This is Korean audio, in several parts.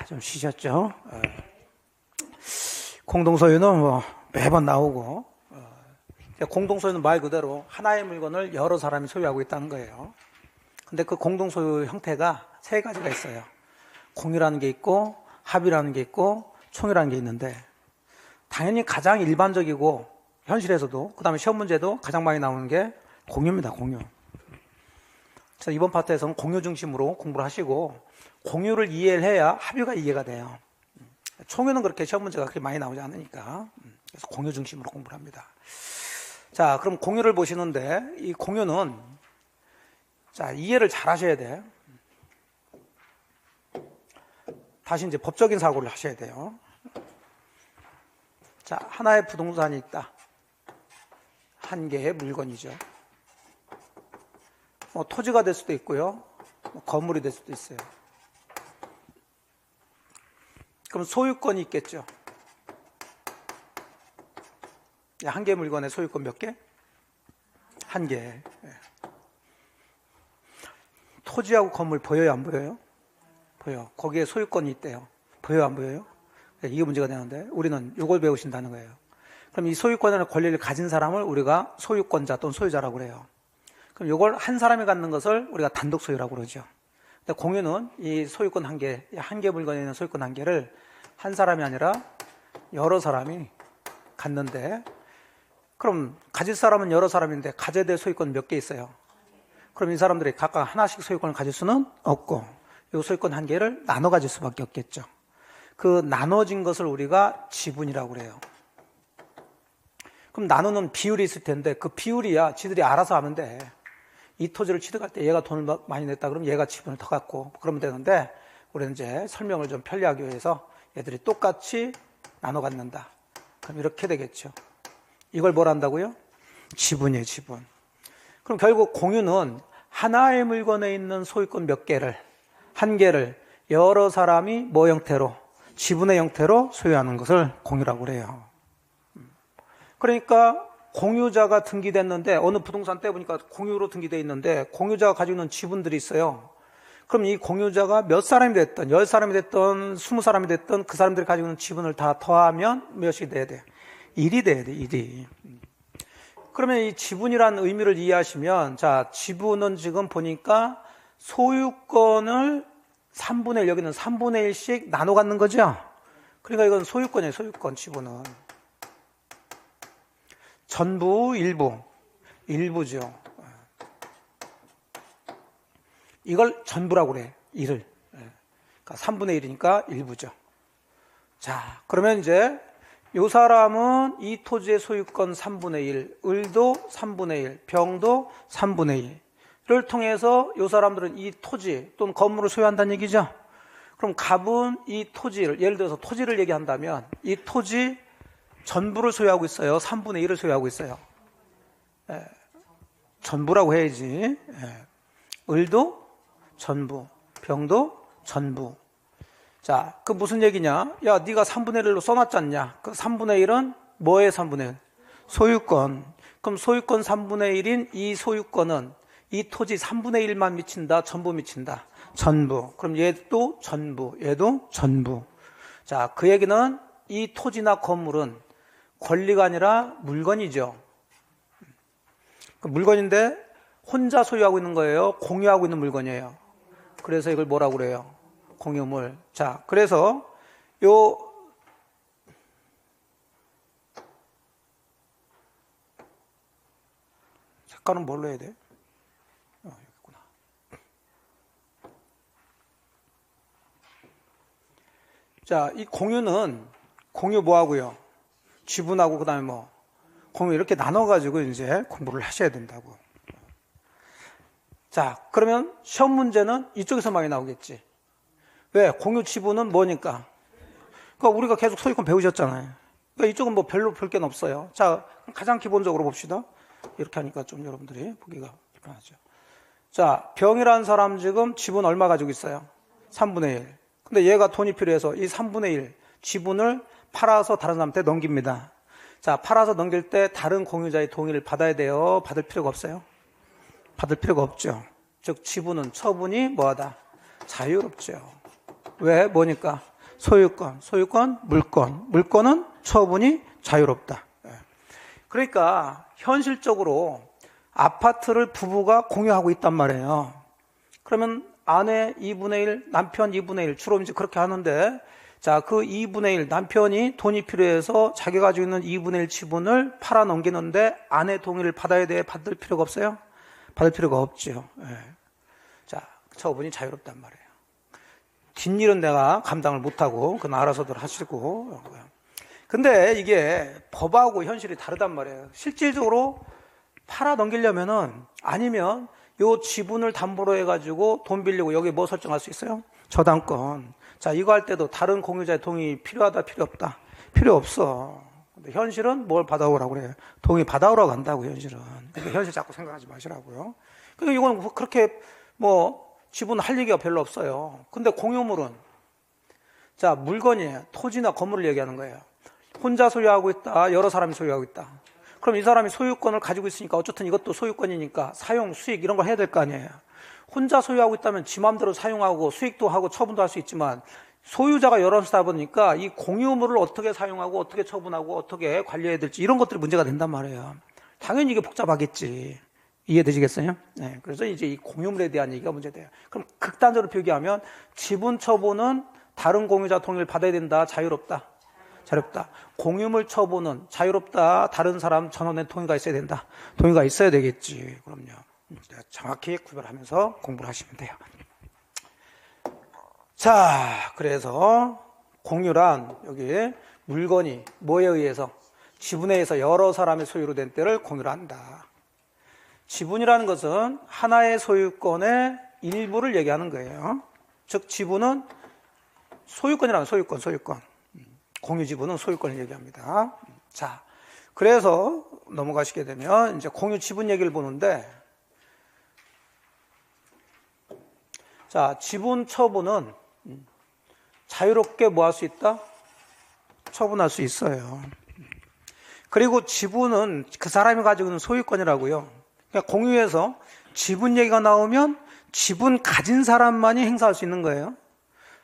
좀 쉬셨죠? 공동소유는 뭐 매번 나오고, 공동소유는 말 그대로 하나의 물건을 여러 사람이 소유하고 있다는 거예요. 근데 그 공동소유 형태가 세 가지가 있어요. 공유라는 게 있고, 합의라는 게 있고, 총유라는 게 있는데, 당연히 가장 일반적이고, 현실에서도, 그 다음에 시험 문제도 가장 많이 나오는 게 공유입니다, 공유. 그래서 이번 파트에서는 공유 중심으로 공부를 하시고, 공유를 이해를 해야 합의가 이해가 돼요. 총유는 그렇게 시험 문제가 그렇게 많이 나오지 않으니까. 그래서 공유 중심으로 공부를 합니다. 자, 그럼 공유를 보시는데, 이 공유는, 자, 이해를 잘 하셔야 돼. 다시 이제 법적인 사고를 하셔야 돼요. 자, 하나의 부동산이 있다. 한 개의 물건이죠. 토지가 될 수도 있고요. 건물이 될 수도 있어요. 그럼 소유권이 있겠죠. 한 개의 물건에 소유권 몇 개? 한 개. 토지하고 건물 보여요, 안 보여요? 보여. 거기에 소유권이 있대요. 보여요, 안 보여요? 이게 문제가 되는데 우리는 이걸 배우신다는 거예요. 그럼 이 소유권이라는 권리를 가진 사람을 우리가 소유권자 또는 소유자라고 그래요. 그럼 이걸 한 사람이 갖는 것을 우리가 단독 소유라고 그러죠. 근데 공유는 이 소유권 한 개 물건에 있는 소유권 한 개를 한 사람이 아니라 여러 사람이 갖는데, 그럼 가질 사람은 여러 사람인데 가져야 될 소유권 몇 개 있어요? 그럼 이 사람들이 각각 하나씩 소유권을 가질 수는 없고, 이 소유권 한 개를 나눠 가질 수밖에 없겠죠. 그 나눠진 것을 우리가 지분이라고 그래요. 그럼 나누는 비율이 있을 텐데 그 비율이야 지들이 알아서 하면 돼. 이 토지를 취득할 때 얘가 돈을 많이 냈다 그러면 얘가 지분을 더 갖고 그러면 되는데, 우리는 이제 설명을 좀 편리하기 위해서 얘들이 똑같이 나눠 갖는다. 그럼 이렇게 되겠죠. 이걸 뭘 한다고요? 지분이에요, 지분. 그럼 결국 공유는 하나의 물건에 있는 소유권 몇 개를, 한 개를 여러 사람이 뭐 형태로? 지분의 형태로 소유하는 것을 공유라고 그래요. 그러니까 공유자가 등기됐는데, 어느 부동산 때 보니까 공유로 등기되어 있는데 공유자가 가지고 있는 지분들이 있어요. 그럼 이 공유자가 몇 사람이 됐든 10사람이 됐든 20사람이 됐든 그 사람들이 가지고 있는 지분을 다 더하면 몇이 돼야 돼? 1이 돼야 돼, 1이. 그러면 이 지분이라는 의미를 이해하시면, 자, 지분은 지금 보니까 소유권을 3분의 1, 여기는 3분의 1씩 나눠 갖는 거죠. 그러니까 이건 소유권이에요, 소유권, 지분은. 전부, 일부죠. 이걸 전부라고 그래, 1을. 그러니까 3분의 1이니까 일부죠. 자, 그러면 이제 이 사람은 이 토지의 소유권 3분의 1, 을도 3분의 1, 병도 3분의 1을 통해서 이 사람들은 이 토지 또는 건물을 소유한다는 얘기죠. 그럼 갑은 이 토지를, 예를 들어서 토지를 얘기한다면 이 토지 전부를 소유하고 있어요? 3분의 1을 소유하고 있어요? 전부라고 해야지. 을도 전부, 병도 전부. 자, 그 무슨 얘기냐? 야, 네가 3분의 1로 써놨지 않냐? 그 3분의 1은 뭐의 3분의 1? 소유권. 그럼 소유권 3분의 1인 이 소유권은 이 토지 3분의 1만 미친다? 전부 미친다? 전부. 그럼 얘도 전부, 얘도 전부. 자, 그 얘기는 이 토지나 건물은 권리가 아니라 물건이죠. 그 물건인데 혼자 소유하고 있는 거예요? 공유하고 있는 물건이에요? 그래서 이걸 뭐라고 그래요? 공유물. 자, 그래서 요 색깔은 뭘로 해야 돼? 여기 있구나. 자, 이 공유는 공유 뭐 하고요? 지분하고 그다음에 뭐 공유 이렇게 나눠 가지고 이제 공부를 하셔야 된다고. 자, 그러면 시험 문제는 이쪽에서 많이 나오겠지. 왜? 공유 지분은 뭐니까? 그러니까 우리가 계속 소유권 배우셨잖아요. 그러니까 이쪽은 뭐 별로 볼 게 없어요. 자, 가장 기본적으로 봅시다. 이렇게 하니까 좀 여러분들이 보기가 편하죠. 자, 병이라는 사람 지금 지분 얼마 가지고 있어요? 3분의 1. 근데 얘가 돈이 필요해서 이 3분의 1 지분을 팔아서 다른 사람한테 넘깁니다. 자, 팔아서 넘길 때 다른 공유자의 동의를 받아야 돼요? 받을 필요가 없어요? 받을 필요가 없죠. 즉 지분은 처분이 뭐하다? 자유롭죠. 왜? 뭐니까? 소유권, 물권은 처분이 자유롭다. 그러니까 현실적으로 아파트를 부부가 공유하고 있단 말이에요. 그러면 아내 2분의 1, 남편 2분의 1, 주로 이제 그렇게 하는데, 자, 그 2분의 1, 남편이 돈이 필요해서 자기가 가지고 있는 2분의 1 지분을 팔아 넘기는데 아내 동의를 받아야 돼? 받을 필요가 없어요? 받을 필요가 없죠. 자, 처분이 자유롭단 말이에요. 뒷일은 내가 감당을 못하고, 그건 알아서들 하시고. 근데 이게 법하고 현실이 다르단 말이에요. 실질적으로 팔아 넘기려면은, 아니면 요 지분을 담보로 해가지고 돈 빌리고 여기 뭐 설정할 수 있어요? 저당권. 자, 이거 할 때도 다른 공유자의 동의 필요하다, 필요 없다? 필요 없어. 근데 현실은 뭘 받아오라고 그래요? 동의 받아오라고 한다고, 현실은. 그러니까 현실 자꾸 생각하지 마시라고요. 그러니까 이건 그렇게 지분 할 얘기가 별로 없어요. 근데 공유물은, 자, 물건이에요. 토지나 건물을 얘기하는 거예요. 혼자 소유하고 있다, 여러 사람이 소유하고 있다. 그럼 이 사람이 소유권을 가지고 있으니까 어쨌든 이것도 소유권이니까 사용, 수익 이런 걸 해야 될 거 아니에요. 혼자 소유하고 있다면 지 마음대로 사용하고 수익도 하고 처분도 할 수 있지만, 소유자가 여럿이다 보니까 이 공유물을 어떻게 사용하고 어떻게 처분하고 어떻게 관리해야 될지 이런 것들이 문제가 된단 말이에요. 당연히 이게 복잡하겠지. 이해되시겠어요? 네. 그래서 이제 이 공유물에 대한 얘기가 문제돼요. 그럼 극단적으로 표기하면 지분 처분은 다른 공유자 동의를 받아야 된다. 자유롭다. 자유롭다. 공유물 처분은 자유롭다. 다른 사람 전원의 동의가 있어야 된다. 동의가 있어야 되겠지. 그럼요. 정확히 구별하면서 공부를 하시면 돼요. 자, 그래서 공유란 여기 물건이 뭐에 의해서? 지분에 의해서 여러 사람의 소유로 된 때를 공유를 한다. 지분이라는 것은 하나의 소유권의 일부를 얘기하는 거예요. 즉 지분은 소유권이라는 소유권. 공유 지분은 소유권을 얘기합니다. 자, 그래서 넘어가시게 되면 이제 공유 지분 얘기를 보는데, 자, 지분 처분은 자유롭게 뭐 할 수 있다? 처분할 수 있어요. 그리고 지분은 그 사람이 가지고 있는 소유권이라고요. 그러니까 공유에서 지분 얘기가 나오면 지분 가진 사람만이 행사할 수 있는 거예요.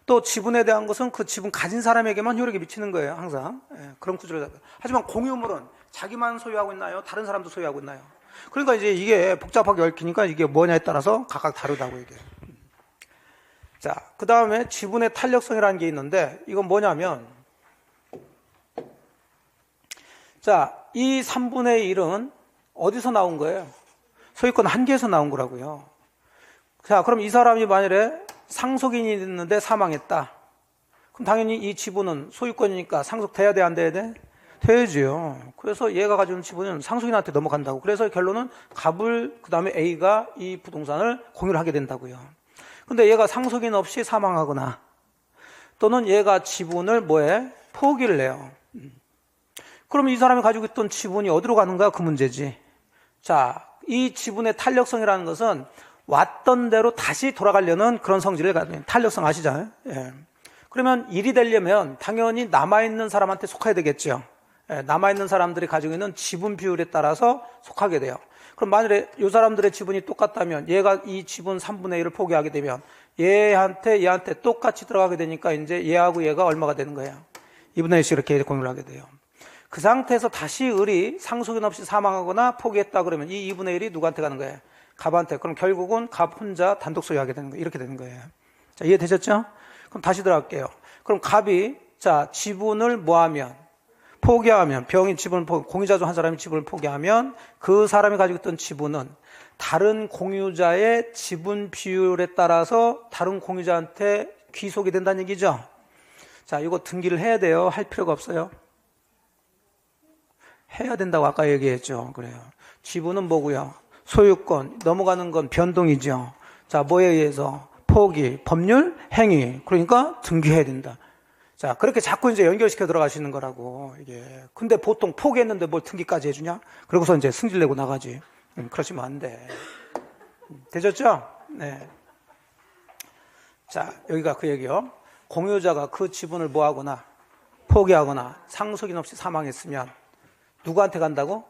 또 지분에 대한 것은 그 지분 가진 사람에게만 효력이 미치는 거예요. 항상. 그런 구조를 잡아요. 하지만 공유물은 자기만 소유하고 있나요? 다른 사람도 소유하고 있나요? 그러니까 이제 이게 복잡하게 얽히니까 이게 뭐냐에 따라서 각각 다르다고 얘기해요. 자, 그 다음에 지분의 탄력성이라는 게 있는데, 이건 뭐냐면, 자, 이 3분의 1은 어디서 나온 거예요? 소유권 한계에서 나온 거라고요. 자, 그럼 이 사람이 만일에 상속인이 됐는데 사망했다. 그럼 당연히 이 지분은 소유권이니까 상속돼야 돼, 안 돼야 돼? 돼야지요. 그래서 얘가 가지고 있는 지분은 상속인한테 넘어간다고. 그래서 결론은 갑을, 그 다음에 A가 이 부동산을 공유를 하게 된다고요. 근데 얘가 상속인 없이 사망하거나, 또는 얘가 지분을 뭐해? 포기를 해요. 그럼 이 사람이 가지고 있던 지분이 어디로 가는가? 그 문제지. 자, 이 지분의 탄력성이라는 것은 왔던 대로 다시 돌아가려는 그런 성질을 가지고 있는, 탄력성 아시잖아요? 예. 그러면 일이 되려면 당연히 남아있는 사람한테 속해야 되겠죠. 예, 남아있는 사람들이 가지고 있는 지분 비율에 따라서 속하게 돼요. 그럼 만일에 이 사람들의 지분이 똑같다면 얘가 이 지분 3분의 1을 포기하게 되면 얘한테 똑같이 들어가게 되니까 이제 얘하고 얘가 얼마가 되는 거예요? 2분의 1씩 이렇게 공유를 하게 돼요. 그 상태에서 다시 을이 상속인 없이 사망하거나 포기했다 그러면 이 2분의 1이 누구한테 가는 거예요? 갑한테. 그럼 결국은 갑 혼자 단독 소유하게 되는 거예요. 이렇게 되는 거예요. 자, 이해되셨죠? 그럼 다시 들어갈게요. 그럼 갑이, 자, 지분을 뭐하면? 포기하면, 병인 지분을 공유자 중 한 사람이 지분을 포기하면 그 사람이 가지고 있던 지분은 다른 공유자의 지분 비율에 따라서 다른 공유자한테 귀속이 된다는 얘기죠. 자, 이거 등기를 해야 돼요? 할 필요가 없어요? 해야 된다고 아까 얘기했죠. 그래요. 지분은 뭐고요? 소유권, 넘어가는 건 변동이죠. 자, 뭐에 의해서? 포기, 법률, 행위. 그러니까 등기해야 된다. 자, 그렇게 자꾸 이제 연결시켜 들어가시는 거라고, 이게. 근데 보통 포기했는데 뭘 등기까지 해주냐? 그러고서 이제 승질 내고 나가지. 그러시면 안 돼. 되셨죠? 네. 자, 여기가 그 얘기요. 공유자가 그 지분을 뭐하거나, 포기하거나, 상속인 없이 사망했으면, 누구한테 간다고?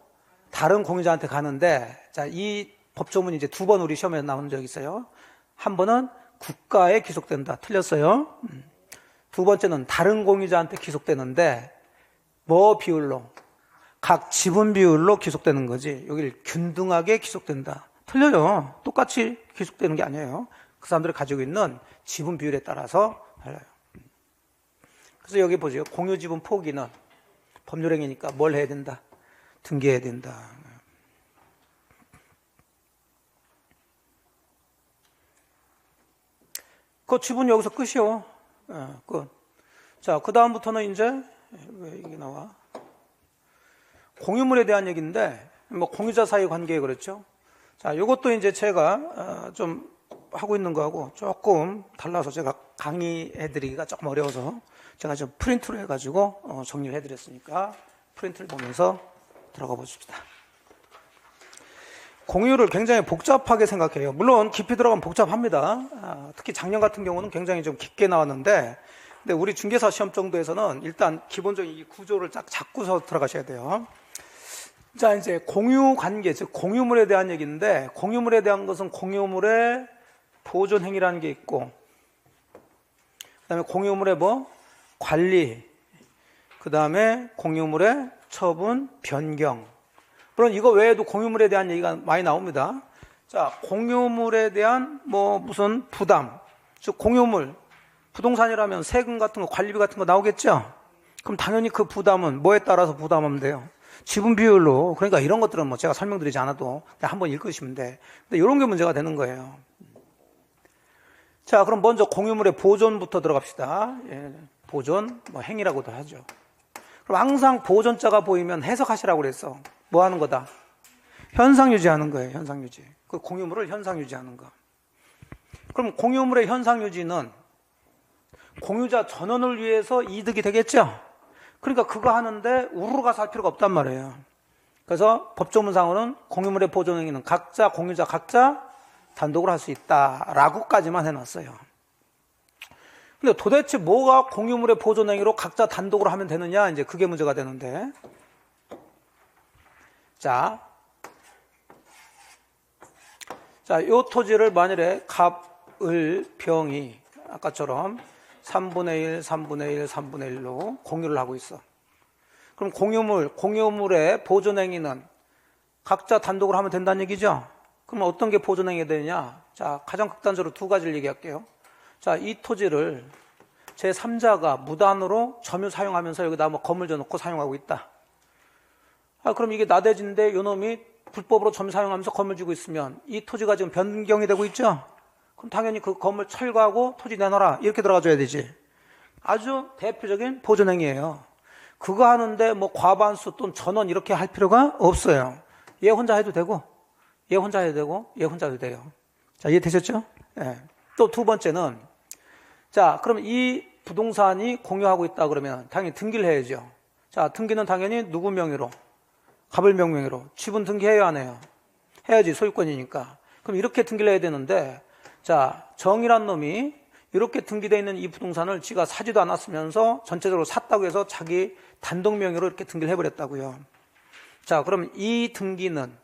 다른 공유자한테 가는데, 자, 이 법조문이 이제 2번 우리 시험에 나온 적이 있어요. 한 번은 국가에 귀속된다. 틀렸어요. 두 번째는 다른 공유자한테 귀속되는데 뭐 비율로? 각 지분 비율로 귀속되는 거지. 여기를 균등하게 귀속된다. 틀려요. 똑같이 귀속되는 게 아니에요. 그 사람들이 가지고 있는 지분 비율에 따라서 달라요. 그래서 여기 보죠. 공유 지분 포기는 법률행위니까 뭘 해야 된다? 등기해야 된다. 그 지분 여기서 끝이요. 끝. 자, 그 다음부터는 이제 왜 이게 나와? 공유물에 대한 얘기인데, 뭐 공유자 사이 관계에 그렇죠. 자, 이것도 이제 제가 좀 하고 있는 거하고 조금 달라서 제가 강의해드리기가 조금 어려워서 제가 좀 프린트로 해가지고 정리를 해드렸으니까 프린트를 보면서 들어가 보십시다. 공유를 굉장히 복잡하게 생각해요. 물론 깊이 들어가면 복잡합니다. 특히 작년 같은 경우는 굉장히 좀 깊게 나왔는데, 근데 우리 중개사 시험 정도에서는 일단 기본적인 이 구조를 딱 잡고서 들어가셔야 돼요. 자, 이제 공유 관계, 즉 공유물에 대한 얘기인데, 공유물에 대한 것은 공유물의 보존 행위라는 게 있고, 그다음에 공유물의 뭐 관리, 그다음에 공유물의 처분, 변경. 물론 이거 외에도 공유물에 대한 얘기가 많이 나옵니다. 자, 공유물에 대한 뭐 무슨 부담, 즉 공유물, 부동산이라면 세금 같은 거, 관리비 같은 거 나오겠죠? 그럼 당연히 그 부담은 뭐에 따라서 부담하면 돼요? 지분 비율로. 그러니까 이런 것들은 뭐 제가 설명드리지 않아도 한번 읽으시면 돼. 근데 이런 게 문제가 되는 거예요. 자, 그럼 먼저 공유물의 보존부터 들어갑시다. 예, 보존, 뭐 행위라고도 하죠. 그럼 항상 보존자가 보이면 해석하시라고 그랬어. 뭐 하는 거다? 현상 유지하는 거예요. 현상 유지. 그 공유물을 현상 유지하는 거. 그럼 공유물의 현상 유지는 공유자 전원을 위해서 이득이 되겠죠? 그러니까 그거 하는데 우르르 가서 할 필요가 없단 말이에요. 그래서 법조문상으로는 공유물의 보존 행위는 각자, 공유자 각자 단독으로 할 수 있다라고까지만 해놨어요. 근데 도대체 뭐가 공유물의 보존 행위로 각자 단독으로 하면 되느냐? 이제 그게 문제가 되는데. 자, 요 토지를 만일에 갑, 을, 병이 아까처럼 3분의 1, 3분의 1, 3분의 1로 공유를 하고 있어. 그럼 공유물의 보존 행위는 각자 단독으로 하면 된다는 얘기죠? 그럼 어떤 게 보존 행위가 되느냐? 자, 가장 극단적으로 두 가지를 얘기할게요. 자, 이 토지를 제3자가 무단으로 점유 사용하면서 여기다 뭐 건물 져놓고 사용하고 있다. 그럼 이게 나대지인데 요놈이 불법으로 점유 사용하면서 건물 지고 있으면 이 토지가 지금 변경이 되고 있죠? 그럼 당연히 그 건물 철거하고 토지 내놔라 이렇게 들어가줘야 되지. 아주 대표적인 보존행위예요. 그거 하는데 뭐 과반수 또는 전원 이렇게 할 필요가 없어요. 얘 혼자 해도 되고 얘 혼자 해도 되고 얘 혼자 해도 돼요. 자, 이해되셨죠? 네. 또 두 번째는, 자, 그럼 이 부동산이 공유하고 있다 그러면 당연히 등기를 해야죠. 자, 등기는 당연히 누구 명의로? 갑을 명명의로. 지분 등기해야 안 해요? 해야지, 소유권이니까. 그럼 이렇게 등기를 해야 되는데, 자, 정이란 놈이 이렇게 등기되어 있는 이 부동산을 지가 사지도 않았으면서 전체적으로 샀다고 해서 자기 단독 명의로 이렇게 등기를 해버렸다고요. 자, 그럼 이 등기는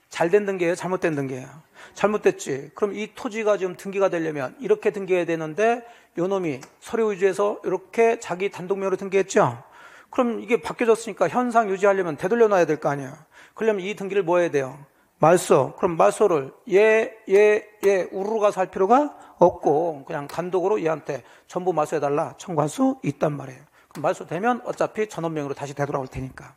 잘된 등기예요? 잘못된 등기예요? 잘못됐지. 그럼 이 토지가 지금 등기가 되려면 이렇게 등기해야 되는데 요 놈이 서류 위주에서 이렇게 자기 단독 명의로 등기했죠? 그럼 이게 바뀌어졌으니까 현상 유지하려면 되돌려 놔야 될 거 아니에요. 그러려면 이 등기를 뭐 해야 돼요? 말소. 그럼 말소를 얘 우르르 가서 할 필요가 없고 그냥 단독으로 얘한테 전부 말소해달라 청구할 수 있단 말이에요. 그럼 말소되면 어차피 전원명의로 다시 되돌아올 테니까.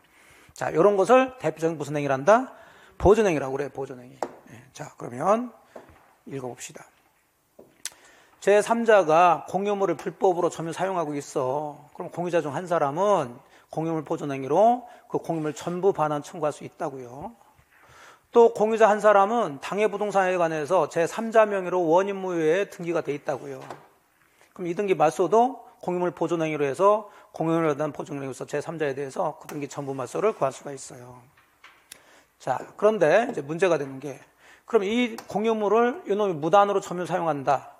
자, 이런 것을 대표적인 무슨 행위란다? 보존행위라고 그래요. 보존행위. 자, 그러면 읽어봅시다. 제3자가 공유물을 불법으로 점유 사용하고 있어. 그럼 공유자 중 한 사람은 공유물 보존행위로 그 공유물 전부 반환 청구할 수 있다고요. 또 공유자 한 사람은 당해부동산에 관해서 제3자 명의로 원인무효에 등기가 돼 있다고요. 그럼 이 등기 말소도 공유물 보존행위로 해서 공유물에 대한 보존행위로서 제3자에 대해서 그 등기 전부 말소를 구할 수가 있어요. 자, 그런데 이제 문제가 되는 게, 그럼 이 공유물을 이놈이 무단으로 점유 사용한다.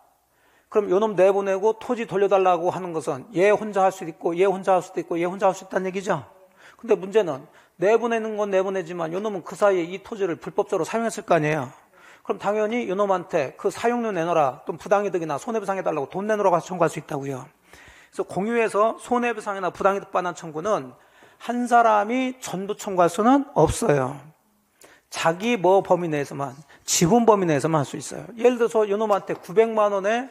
그럼 요놈 내보내고 토지 돌려달라고 하는 것은 얘 혼자 할 수도 있고 얘 혼자 할 수도 있고 얘 혼자 할 수 있다는 얘기죠. 근데 문제는 내보내는 건 내보내지만 요놈은 그 사이에 이 토지를 불법적으로 사용했을 거 아니에요. 그럼 당연히 요놈한테 그 사용료 내놔라, 또 부당이득이나 손해배상해달라고 돈 내놓으라고 청구할 수 있다고요. 그래서 공유해서 손해배상이나 부당이득 반환 청구는 한 사람이 전부 청구할 수는 없어요. 자기 범위 내에서만, 지분 범위 내에서만 할 수 있어요. 예를 들어서 이놈한테 900만 원의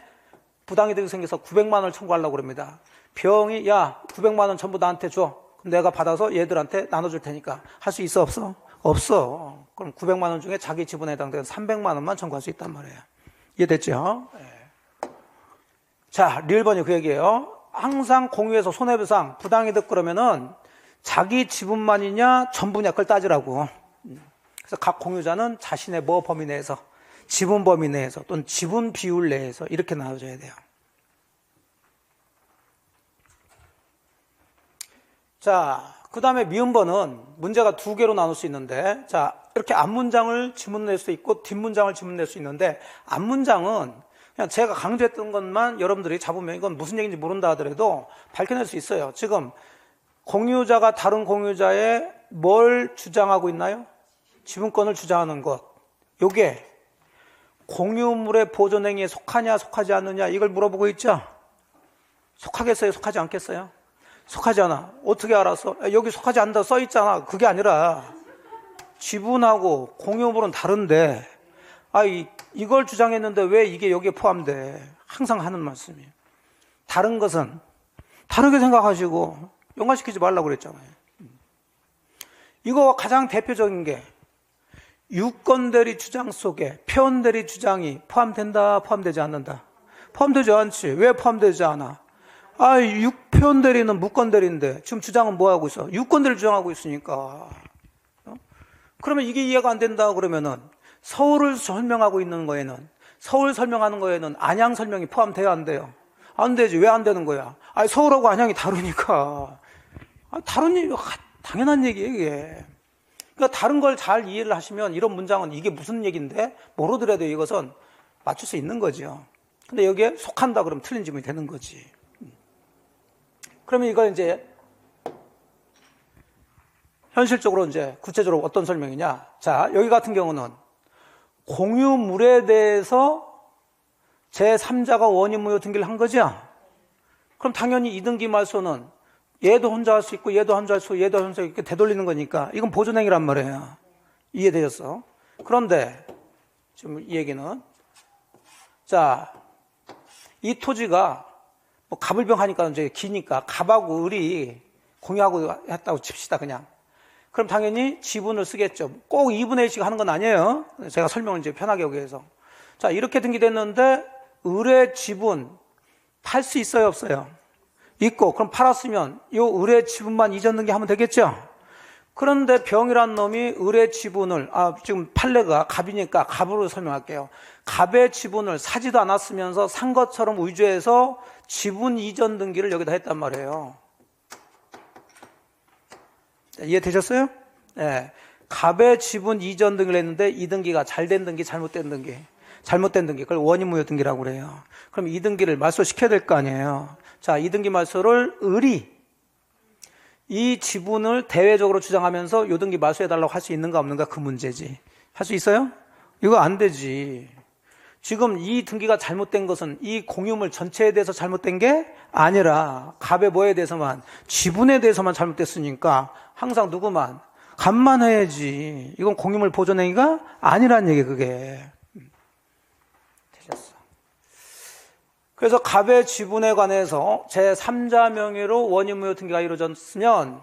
부당이득이 생겨서 900만 원을 청구하려고 그럽니다. 병이 야 900만 원 전부 나한테 줘. 그럼 내가 받아서 얘들한테 나눠줄 테니까 할 수 있어 없어? 없어. 그럼 900만 원 중에 자기 지분에 해당되는 300만 원만 청구할 수 있단 말이에요. 이해됐죠? 네. 자, 리을번이 그 얘기예요. 항상 공유해서 손해배상, 부당이득 그러면은 자기 지분만이냐 전부냐 그걸 따지라고. 그래서 각 공유자는 자신의 범위 내에서, 지분 범위 내에서 또는 지분 비율 내에서 이렇게 나눠줘야 돼요. 자, 그 다음에 미음번은 문제가 두 개로 나눌 수 있는데, 자, 이렇게 앞문장을 지문낼 수 있고 뒷문장을 지문낼 수 있는데, 앞문장은 그냥 제가 강조했던 것만 여러분들이 잡으면 이건 무슨 얘기인지 모른다 하더라도 밝혀낼 수 있어요. 지금 공유자가 다른 공유자에 뭘 주장하고 있나요? 지분권을 주장하는 것. 요게 공유물의 보존행위에 속하냐 속하지 않느냐 이걸 물어보고 있죠. 속하겠어요? 속하지 않겠어요? 속하지 않아. 어떻게 알았어? 여기 속하지 않는다 써 있잖아. 그게 아니라 지분하고 공유물은 다른데 이걸 주장했는데 왜 이게 여기에 포함돼? 항상 하는 말씀이에요. 다른 것은 다르게 생각하시고 연관시키지 말라고 그랬잖아요. 이거 가장 대표적인 게 유권대리 주장 속에 표현대리 주장이 포함된다, 포함되지 않는다? 포함되지 않지. 왜 포함되지 않아? 표현대리는 무권대리인데 지금 주장은 뭐 하고 있어? 유권대리 주장하고 있으니까. 그러면 이게 이해가 안 된다 그러면은 서울을 설명하고 있는 거에는, 서울 설명하는 거에는 안양 설명이 포함돼야 안 돼요? 안 되지. 왜 안 되는 거야? 서울하고 안양이 다르니까. 다른 얘기, 당연한 얘기예요, 이게. 그러니까 다른 걸 잘 이해를 하시면 이런 문장은 이게 무슨 얘기인데 모르더라도 이것은 맞출 수 있는 거죠. 근데 여기에 속한다 그러면 틀린 지문이 되는 거지. 그러면 이걸 이제 현실적으로 이제 구체적으로 어떤 설명이냐. 자, 여기 같은 경우는 공유물에 대해서 제3자가 원인무효 등기를 한 거죠. 그럼 당연히 이등기 말소는 얘도 혼자 할 수 있고 얘도 혼자 할 수 있고 얘도 혼자 이렇게 되돌리는 거니까 이건 보존행위란 말이에요. 이해되셨어? 그런데 지금 이 얘기는 자, 이 토지가 뭐 갑을병 하니까 이제 기니까 갑하고 을이 공유하고 했다고 칩시다 그냥. 그럼 당연히 지분을 쓰겠죠. 꼭 2분의 1씩 하는 건 아니에요. 제가 설명을 이제 편하게 하기 위해서. 자, 이렇게 등기됐는데 을의 지분 팔 수 있어요, 없어요? 있고, 그럼 팔았으면 이 을의 지분만 이전 등기하면 되겠죠? 그런데 병이란 놈이 을의 지분을, 지금 판례가 갑이니까 갑으로 설명할게요. 갑의 지분을 사지도 않았으면서 산 것처럼 위조해서 지분 이전 등기를 여기다 했단 말이에요. 이해되셨어요? 네. 갑의 지분 이전 등기를 했는데 이 등기가 잘된 등기, 잘못된 등기. 잘못된 등기, 그걸 원인무효 등기라고 그래요. 그럼 이 등기를 말소시켜야 될 거 아니에요. 자, 이 등기 말소를 을이 이 지분을 대외적으로 주장하면서 요 등기 말소해달라고 할 수 있는가 없는가 그 문제지. 할 수 있어요? 이거 안 되지. 지금 이 등기가 잘못된 것은 이 공유물 전체에 대해서 잘못된 게 아니라 갑의 뭐에 대해서만, 지분에 대해서만 잘못됐으니까 항상 누구만? 갑만 해야지. 이건 공유물 보존행위가 아니란 얘기 그게. 되셨어. 그래서 갑의 지분에 관해서 제3자 명의로 원인무효 등기가 이루어졌으면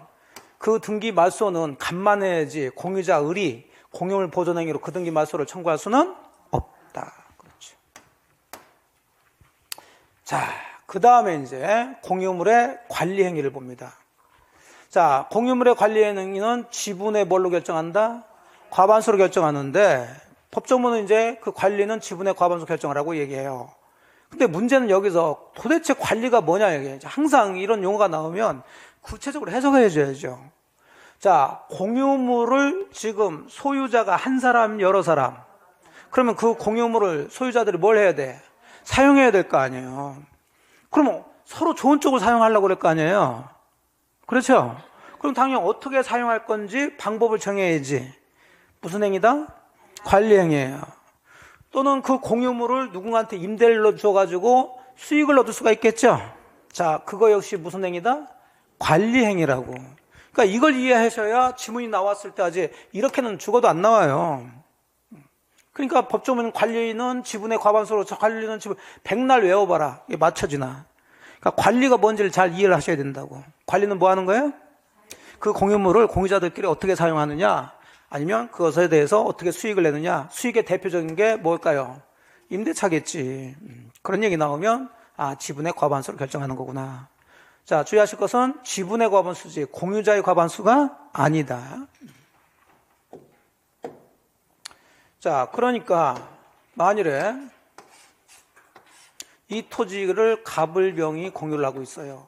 그 등기 말소는 갑만 해야지 공유자 을이 공유물 보존행위로 그 등기 말소를 청구할 수는 없다. 그렇죠. 자, 그 다음에 이제 공유물의 관리 행위를 봅니다. 자, 공유물의 관리 행위는 지분의 뭘로 결정한다? 과반수로 결정하는데 법정문은 이제 그 관리는 지분의 과반수 결정하라고 얘기해요. 근데 문제는 여기서 도대체 관리가 뭐냐 이게. 항상 이런 용어가 나오면 구체적으로 해석해 줘야죠. 자, 공유물을 지금 소유자가 한 사람, 여러 사람. 그러면 그 공유물을 소유자들이 뭘 해야 돼? 사용해야 될 거 아니에요. 그러면 서로 좋은 쪽을 사용하려고 그럴 거 아니에요. 그렇죠? 그럼 당연히 어떻게 사용할 건지 방법을 정해야지. 무슨 행위다? 관리 행위예요. 또는 그 공유물을 누군가한테 임대를 줘가지고 수익을 얻을 수가 있겠죠. 자, 그거 역시 무슨 행위다? 관리행위라고. 그러니까 이걸 이해하셔야 지문이 나왔을 때 아직 이렇게는 죽어도 안 나와요. 그러니까 법조문 관리는 지분의 과반수로 관리는 지분 백날 외워봐라. 이게 맞춰지나. 그러니까 관리가 뭔지를 잘 이해를 하셔야 된다고. 관리는 뭐 하는 거예요? 그 공유물을 공유자들끼리 어떻게 사용하느냐, 아니면 그것에 대해서 어떻게 수익을 내느냐. 수익의 대표적인 게 뭘까요? 임대차겠지. 그런 얘기 나오면 지분의 과반수를 결정하는 거구나. 자, 주의하실 것은 지분의 과반수지 공유자의 과반수가 아니다. 자, 그러니까 만일에 이 토지를 갑을병이 공유를 하고 있어요.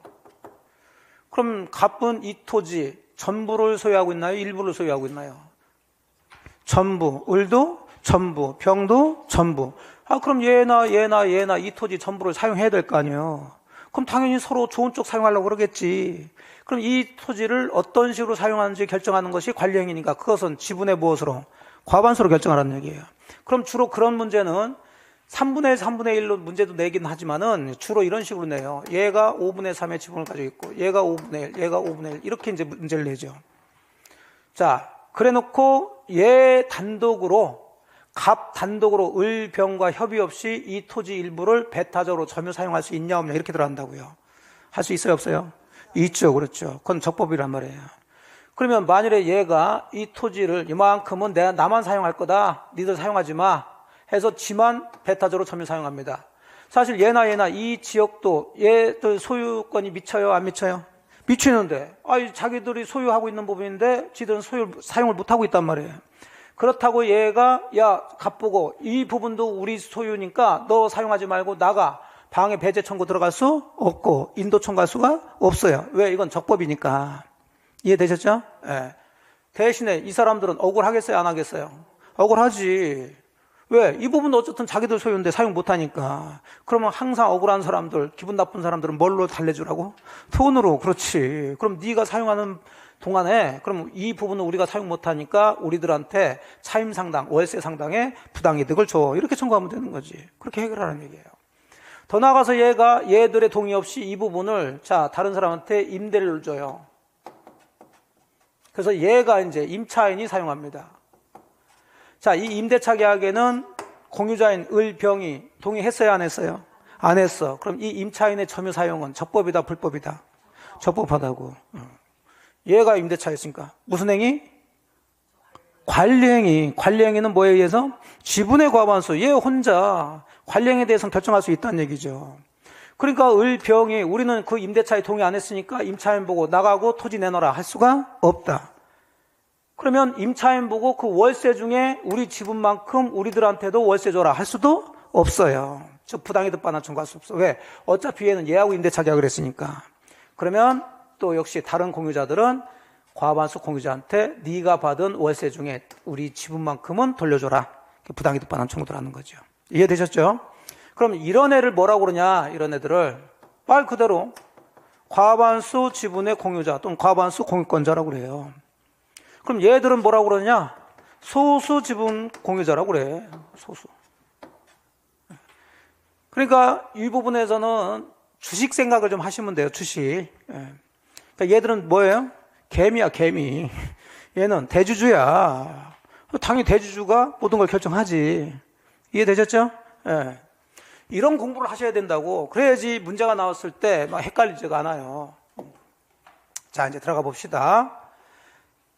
그럼 갑은 이 토지 전부를 소유하고 있나요? 일부를 소유하고 있나요? 전부. 을도 전부. 병도 전부. 그럼 얘나 이 토지 전부를 사용해야 될 거 아니에요. 그럼 당연히 서로 좋은 쪽 사용하려고 그러겠지. 그럼 이 토지를 어떤 식으로 사용하는지 결정하는 것이 관리행위니까 그것은 지분의 무엇으로? 과반수로 결정하라는 얘기예요. 그럼 주로 그런 문제는 3분의 1, 3분의 1로 문제도 내긴 하지만은 주로 이런 식으로 내요. 얘가 5분의 3의 지분을 가지고 있고 얘가 5분의 1, 얘가 5분의 1 이렇게 이제 문제를 내죠. 자, 그래 놓고 얘 단독으로 갑 단독으로 을, 병과 협의 없이 이 토지 일부를 배타적으로 점유 사용할 수 있냐 없냐 이렇게 들어간다고요. 할 수 있어요 없어요? 있죠. 그렇죠. 그건 적법이란 말이에요. 그러면 만일에 얘가 이 토지를 이만큼은 나만 사용할 거다. 니들 사용하지 마. 해서 지만 배타적으로 점유 사용합니다. 사실 얘나 이 지역도 얘들 소유권이 미쳐요 안 미쳐요? 미치는데 자기들이 소유하고 있는 부분인데 지들은 사용을 못하고 있단 말이에요. 그렇다고 얘가 갑보고 이 부분도 우리 소유니까 너 사용하지 말고 나가. 방해 배제 청구 들어갈 수 없고 인도 청구할 수가 없어요. 왜? 이건 적법이니까. 이해되셨죠? 네. 대신에 이 사람들은 억울하겠어요 안 하겠어요? 억울하지. 왜? 이 부분도 어쨌든 자기들 소유인데 사용 못하니까. 그러면 항상 억울한 사람들, 기분 나쁜 사람들은 뭘로 달래주라고? 돈으로. 그렇지. 그럼 네가 사용하는 동안에 그럼 이 부분은 우리가 사용 못하니까 우리들한테 차임상당, 월세 상당의 부당이득을 줘. 이렇게 청구하면 되는 거지. 그렇게 해결하라는 얘기예요. 더 나아가서 얘들의 동의 없이 이 부분을 다른 사람한테 임대를 줘요. 그래서 얘가 이제 임차인이 사용합니다. 자, 이 임대차 계약에는 공유자인 을, 병이 동의했어요 안 했어요? 안 했어. 그럼 이 임차인의 점유 사용은 적법이다 불법이다? 적법하다고. 얘가 임대차였으니까 무슨 행위? 관리행위. 관리행위는 뭐에 의해서? 지분의 과반수. 얘 혼자 관리행위에 대해서는 결정할 수 있다는 얘기죠. 그러니까 을, 병이 우리는 그 임대차에 동의 안 했으니까 임차인 보고 나가고 토지 내놔라 할 수가 없다. 그러면 임차인 보고 그 월세 중에 우리 지분만큼 우리들한테도 월세 줘라 할 수도 없어요. 즉 부당이득 반환 청구할 수 없어. 왜? 어차피 얘는 얘하고 임대차 계약을 했으니까. 그러면 또 역시 다른 공유자들은 과반수 공유자한테 네가 받은 월세 중에 우리 지분만큼은 돌려줘라. 부당이득 반환 청구를 하는 거죠. 이해되셨죠? 그럼 이런 애를 뭐라고 그러냐? 이런 애들을 말 그대로 과반수 지분의 공유자 또는 과반수 공유권자라고 그래요. 그럼 얘들은 뭐라고 그러냐? 소수 지분 공유자라고 그래. 소수. 그러니까 이 부분에서는 주식 생각을 좀 하시면 돼요. 주식. 그러니까 얘들은 뭐예요? 개미야 개미. 얘는 대주주야. 당연히 대주주가 모든 걸 결정하지. 이해되셨죠? 예. 이런 공부를 하셔야 된다고. 그래야지 문제가 나왔을 때 막 헷갈리지가 않아요. 자, 이제 들어가 봅시다.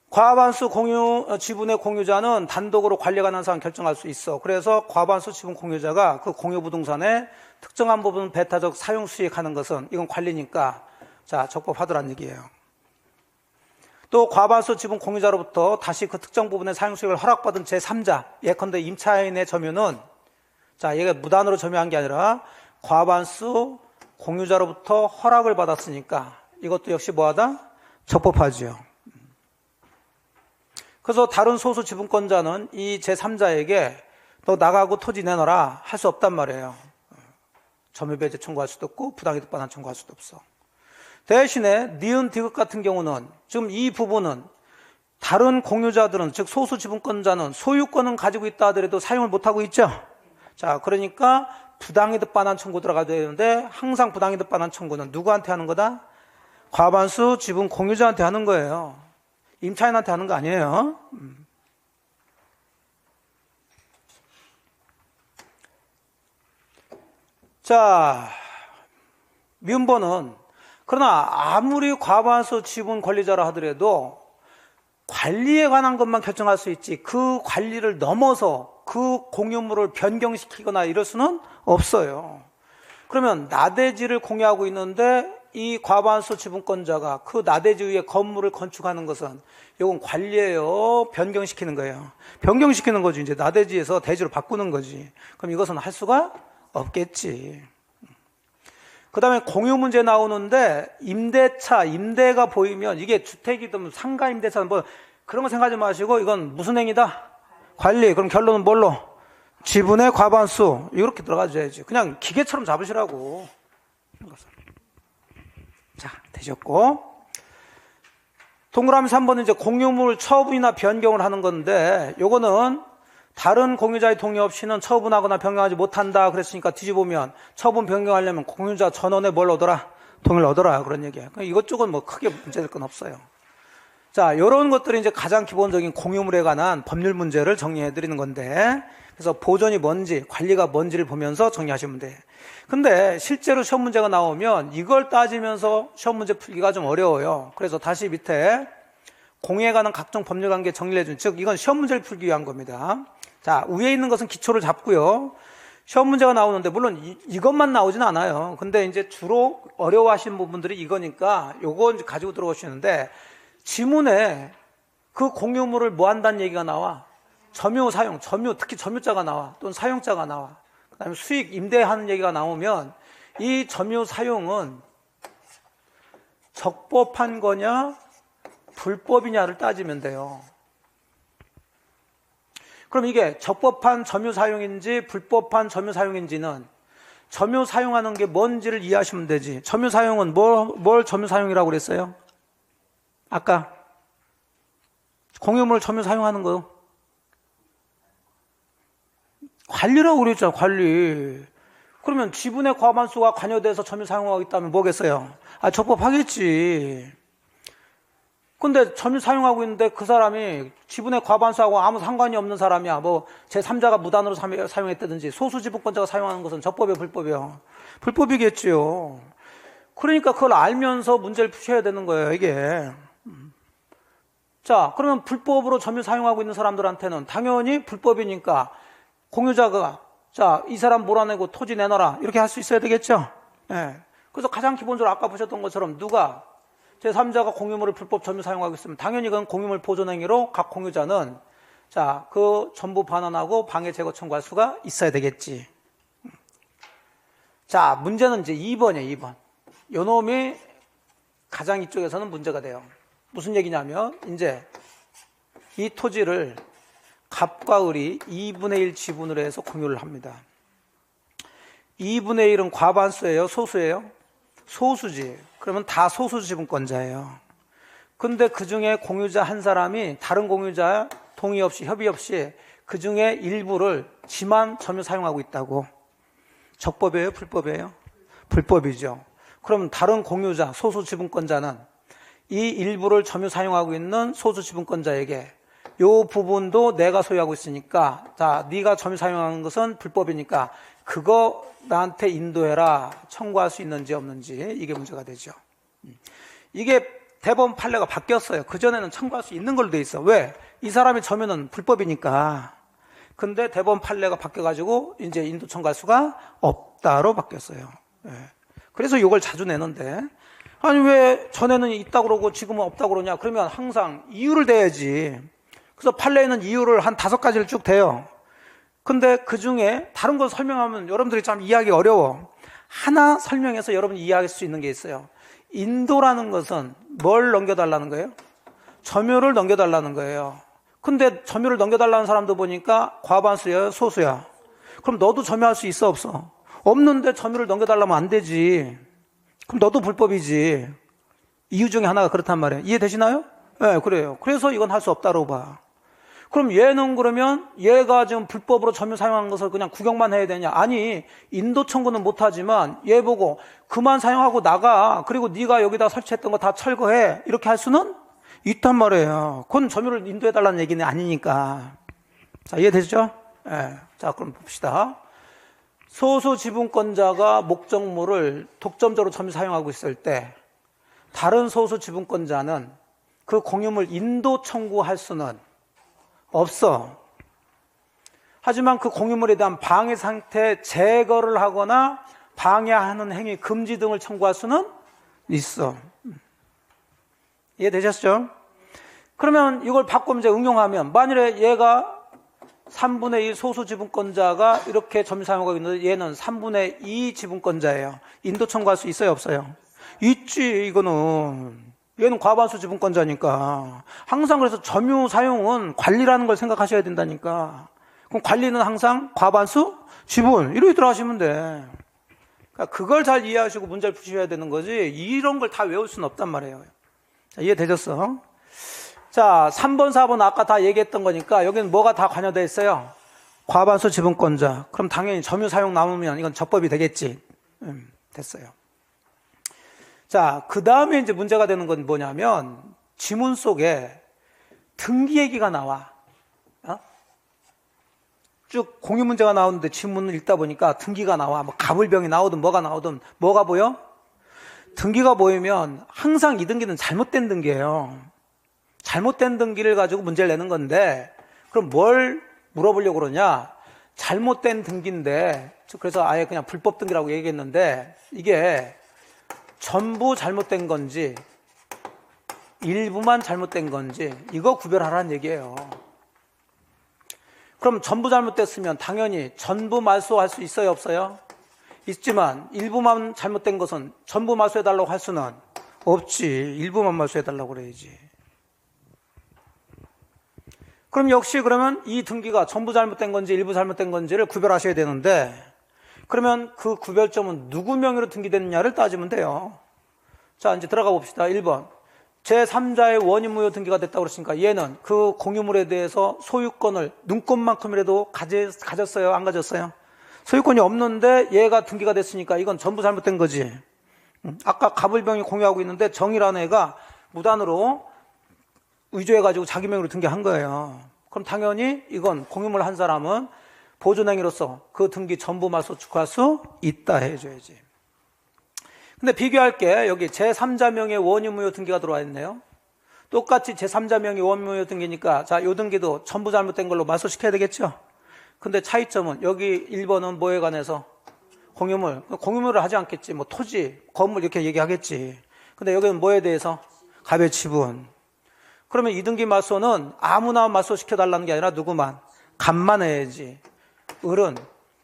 과반수 지분의 공유자는 단독으로 관리에 관한 사항 결정할 수 있어. 그래서 과반수 지분 공유자가 그 공유 부동산의 특정한 부분 배타적 사용 수익하는 것은 이건 관리니까 적법하더란 얘기예요. 또 과반수 지분 공유자로부터 다시 그 특정 부분의 사용 수익을 허락받은 제3자, 예컨대 임차인의 점유는 얘가 무단으로 점유한 게 아니라 과반수 공유자로부터 허락을 받았으니까 이것도 역시 뭐하다? 적법하지요. 그래서 다른 소수 지분권자는 이 제3자에게 너 나가고 토지 내놔라 할 수 없단 말이에요. 점유배제 청구할 수도 없고 부당이득 반환 청구할 수도 없어. 대신에 니은 디귿 같은 경우는 지금 이 부분은 다른 공유자들은 즉 소수 지분권자는 소유권은 가지고 있다 하더라도 사용을 못하고 있죠. 자, 그러니까 부당이득 반환 청구 들어가야 되는데 항상 부당이득 반환 청구는 누구한테 하는 거다? 과반수 지분 공유자한테 하는 거예요. 임차인한테 하는 거 아니에요. 자, 미음번은 그러나 아무리 과반수 지분 권리자라 하더라도 관리에 관한 것만 결정할 수 있지 그 관리를 넘어서 그 공유물을 변경시키거나 이럴 수는 없어요. 그러면 나대지를 공유하고 있는데 이 과반수 지분권자가 그 나대지 위에 건물을 건축하는 것은 이건 관리예요, 변경시키는 거예요. 변경시키는 거지. 이제 나대지에서 대지로 바꾸는 거지. 그럼 이것은 할 수가 없겠지. 그 다음에 공유 문제 나오는데 임대차, 임대가 보이면 이게 주택이든 상가 임대차는 뭐 그런 거 생각하지 마시고 이건 무슨 행위다? 관리. 그럼 결론은 뭘로? 지분의 과반수. 이렇게 들어가줘야지. 그냥 기계처럼 잡으시라고. 자, 되셨고. 동그라미 3번은 이제 공유물 처분이나 변경을 하는 건데 요거는 다른 공유자의 동의 없이는 처분하거나 변경하지 못한다 그랬으니까 뒤집으면 처분 변경하려면 공유자 전원에 뭘 얻어라? 동의를 얻어라. 그런 얘기예요. 이것저것 뭐 크게 문제될 건 없어요. 자, 이런 것들이 이제 가장 기본적인 공유물에 관한 법률 문제를 정리해 드리는 건데 그래서 보존이 뭔지 관리가 뭔지를 보면서 정리하시면 돼. 근데 실제로 시험 문제가 나오면 이걸 따지면서 시험 문제 풀기가 좀 어려워요. 그래서 다시 밑에 공유에 관한 각종 법률 관계 정리해 준, 즉 이건 시험 문제를 풀기 위한 겁니다. 자, 위에 있는 것은 기초를 잡고요. 시험 문제가 나오는데 물론 이것만 나오진 않아요. 근데 이제 주로 어려워하시는 부분들이 이거니까 요거 이제 가지고 들어오시는데 지문에 그 공유물을 뭐 한다는 얘기가 나와. 점유, 사용, 점유, 특히 점유자가 나와. 또는 사용자가 나와. 그 다음에 수익, 임대하는 얘기가 나오면 이 점유, 사용은 적법한 거냐 불법이냐를 따지면 돼요. 그럼 이게 적법한 점유 사용인지 불법한 점유 사용인지는 점유 사용하는 게 뭔지를 이해하시면 되지. 점유 사용은 뭘 점유 사용이라고 그랬어요? 아까 공유물 점유 사용하는 거 관리라고 그랬잖아. 관리. 그러면 지분의 과반수가 관여돼서 점유 사용하고 있다면 뭐겠어요? 적법하겠지. 근데 점유 사용하고 있는데 그 사람이 지분의 과반수하고 아무 상관이 없는 사람이야. 뭐 제3자가 무단으로 사용했다든지 소수 지분권자가 사용하는 것은 적법이에요, 불법이에요? 불법이겠지요. 그러니까 그걸 알면서 문제를 푸셔야 되는 거예요, 이게. 자, 그러면 불법으로 점유 사용하고 있는 사람들한테는 당연히 불법이니까 공유자가 자, 이 사람 몰아내고 토지 내놔라 이렇게 할 수 있어야 되겠죠. 예. 그래서 가장 기본적으로 아까 보셨던 것처럼 누가 제3자가 공유물을 불법 점유 사용하고 있으면 당연히 그건 공유물 보존행위로 각 공유자는 자, 그 전부 반환하고 방해 제거 청구할 수가 있어야 되겠지. 자, 문제는 이제 2번이에요, 2번. 요 놈이 가장 이쪽에서는 문제가 돼요. 무슨 얘기냐면 이제 이 토지를 갑과 을이 2분의 1 지분으로 해서 공유를 합니다. 2분의 1은 과반수예요, 소수예요? 소수지. 그러면 다 소수 지분권자예요. 근데 그 중에 공유자 한 사람이 다른 공유자 동의 없이 협의 없이 그 중에 일부를 지만 점유 사용하고 있다고. 적법이에요, 불법이에요? 불법이죠. 그럼 다른 공유자, 소수 지분권자는 이 일부를 점유 사용하고 있는 소수 지분권자에게 요 부분도 내가 소유하고 있으니까 자, 네가 점유 사용하는 것은 불법이니까 그거 나한테 인도해라 청구할 수 있는지 없는지 이게 문제가 되죠. 이게 대법원 판례가 바뀌었어요. 그전에는 청구할 수 있는 걸로 돼 있어. 왜? 이 사람의 점유는 불법이니까. 근데 대법원 판례가 바뀌어가지고 이제 인도 청구할 수가 없다로 바뀌었어요. 예. 그래서 이걸 자주 내는데 아니 왜 전에는 있다고 그러고 지금은 없다고 그러냐. 그러면 항상 이유를 대야지. 그래서 판례에는 이유를 한 5가지를 쭉 대요. 근데 그 중에 다른 걸 설명하면 여러분들이 참 이해하기 어려워. 하나 설명해서 여러분이 이해할 수 있는 게 있어요. 인도라는 것은 뭘 넘겨달라는 거예요? 점유를 넘겨달라는 거예요. 근데 점유를 넘겨달라는 사람도 보니까 과반수야, 소수야. 그럼 너도 점유할 수 있어, 없어? 없는데 점유를 넘겨달라면 안 되지. 그럼 너도 불법이지. 이유 중에 하나가 그렇단 말이에요. 이해되시나요? 네, 그래요. 그래서 이건 할 수 없다고 봐. 그럼 얘는 그러면 얘가 지금 불법으로 점유 사용한 것을 그냥 구경만 해야 되냐? 아니, 인도 청구는 못하지만 얘 보고 그만 사용하고 나가. 그리고 네가 여기다 설치했던 거 다 철거해. 이렇게 할 수는 있단 말이에요. 그건 점유를 인도해달라는 얘기는 아니니까. 자, 이해되시죠? 예. 자, 그럼 봅시다. 소수 지분권자가 목적물을 독점적으로 점유 사용하고 있을 때 다른 소수 지분권자는 그 공유물 인도 청구할 수는 없어. 하지만 그 공유물에 대한 방해 상태 제거를 하거나 방해하는 행위 금지 등을 청구할 수는 있어. 이해되셨죠? 그러면 이걸 바꾸면 이제 응용하면 만일에 얘가 3분의 1 소수 지분권자가 이렇게 점유 사용하고 있는데 얘는 3분의 2 지분권자예요. 인도 청구할 수 있어요, 없어요? 있지. 이거는 얘는 과반수 지분권자니까. 항상 그래서 점유 사용은 관리라는 걸 생각하셔야 된다니까. 그럼 관리는 항상 과반수 지분 이렇게 들어가시면 돼. 그러니까 그걸 잘 이해하시고 문제를 푸셔야 되는 거지 이런 걸 다 외울 수는 없단 말이에요. 자, 이해되셨어? 자, 3번, 4번 아까 다 얘기했던 거니까 여기는 뭐가 다 관여되어 있어요? 과반수 지분권자. 그럼 당연히 점유 사용 남으면 이건 적법이 되겠지. 됐어요. 자, 그 다음에 이제 문제가 되는 건 뭐냐면 지문 속에 등기 얘기가 나와. 쭉 공유 문제가 나오는데 지문을 읽다 보니까 등기가 나와. 뭐 가불병이 나오든 뭐가 나오든 뭐가 보여? 등기가 보이면 항상 이 등기는 잘못된 등기예요. 잘못된 등기를 가지고 문제를 내는 건데 그럼 뭘 물어보려고 그러냐? 잘못된 등기인데 그래서 아예 그냥 불법 등기라고 얘기했는데 이게 전부 잘못된 건지 일부만 잘못된 건지 이거 구별하라는 얘기예요. 그럼 전부 잘못됐으면 당연히 전부 말소할 수 있어요, 없어요? 있지만 일부만 잘못된 것은 전부 말소해달라고 할 수는 없지. 일부만 말소해달라고 그래야지. 그럼 역시 그러면 이 등기가 전부 잘못된 건지 일부 잘못된 건지를 구별하셔야 되는데 그러면 그 구별점은 누구 명의로 등기됐느냐를 따지면 돼요. 자, 이제 들어가 봅시다. 1번. 제3자의 원인무효 등기가 됐다고 그랬으니까 얘는 그 공유물에 대해서 소유권을 눈꽃만큼이라도 가졌어요? 안 가졌어요? 소유권이 없는데 얘가 등기가 됐으니까 이건 전부 잘못된 거지. 아까 가불병이 공유하고 있는데 정이라는 애가 무단으로 의조해가지고 자기 명의로 등기한 거예요. 그럼 당연히 이건 공유물 한 사람은 보존행위로서 그 등기 전부 말소 축하할 수 있다 해줘야지. 근데 비교할게. 여기 제3자 명의 원유무효 등기가 들어와 있네요. 똑같이 제3자 명의 원유무효 등기니까 자, 요 등기도 전부 잘못된 걸로 말소시켜야 되겠죠. 근데 차이점은 여기 1번은 뭐에 관해서 공유물을 하지 않겠지. 뭐 토지, 건물 이렇게 얘기하겠지. 근데 여기는 뭐에 대해서? 가배 지분. 그러면 이 등기 말소는 아무나 말소시켜달라는 게 아니라 누구만? 갑만 해야지. 을은